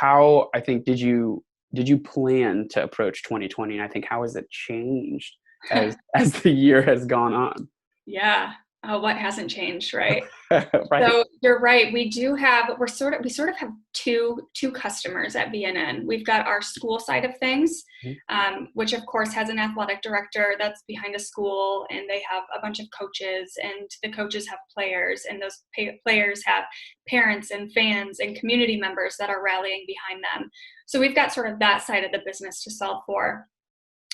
how, I think, did you plan to approach 2020? And I think, how has it changed as the year has gone on? Yeah. What hasn't changed, right? Right. So you're right. We sort of have two customers at VNN. We've got our school side of things, Mhm. which of course has an athletic director that's behind a school, and they have a bunch of coaches, and the coaches have players, and those players have parents and fans and community members that are rallying behind them. So we've got sort of that side of the business to solve for.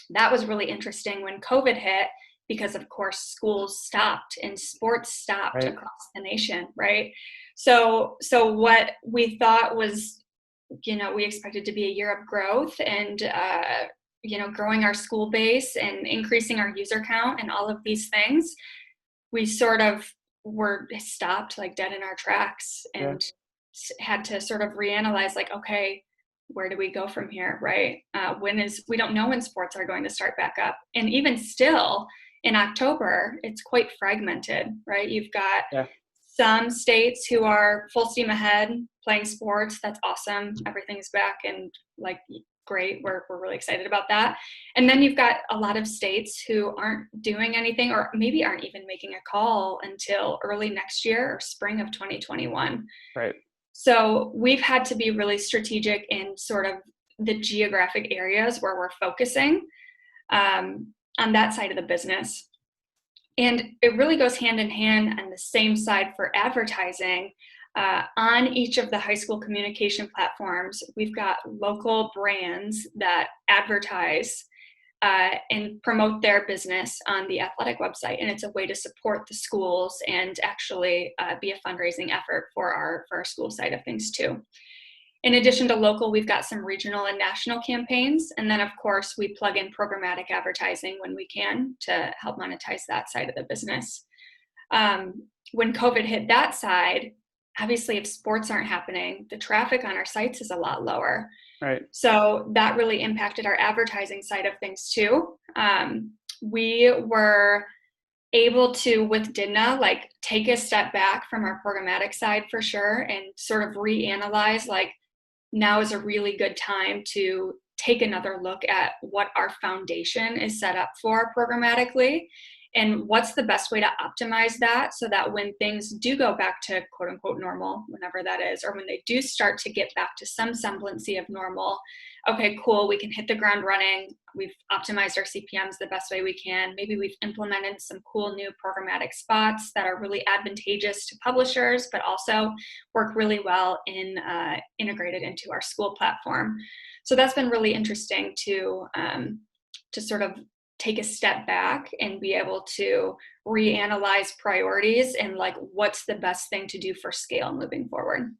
That was really interesting when COVID hit, because of course schools stopped and sports stopped Right. across the nation, right? So what we thought was, we expected to be a year of growth and growing our school base and increasing our user count and all of these things, we sort of were stopped like dead in our tracks Yeah. and had to sort of reanalyze, like, okay, where do we go from here, right? We don't know when sports are going to start back up. And even still in October, it's quite fragmented, right? You've got Yeah. some states who are full steam ahead playing sports. That's awesome. Everything's back and like great. We're really excited about that. And then you've got a lot of states who aren't doing anything, or maybe aren't even making a call until early next year or spring of 2021. Right. So we've had to be really strategic in sort of the geographic areas where we're focusing on that side of the business. And it really goes hand in hand on the same side for advertising. On each of the high school communication platforms, we've got local brands that advertise and promote their business on the athletic website. And it's a way to support the schools and actually be a fundraising effort for our school side of things too. In addition to local, we've got some regional and national campaigns. And then of course we plug in programmatic advertising when we can to help monetize that side of the business. When COVID hit that side, obviously if sports aren't happening, the traffic on our sites is a lot lower. Right. So that really impacted our advertising side of things too. We were able to, with diDNA, like take a step back from our programmatic side for sure and sort of reanalyze, like, now is a really good time to take another look at what our foundation is set up for programmatically and what's the best way to optimize that so that when things do go back to quote unquote normal, whenever that is, or when they do start to get back to some semblance of normal, okay, cool, we can hit the ground running. We've optimized our CPMs the best way we can. Maybe we've implemented some cool new programmatic spots that are really advantageous to publishers, but also work really well in integrated into our school platform. So that's been really interesting to sort of take a step back and be able to reanalyze priorities and like what's the best thing to do for scale moving forward.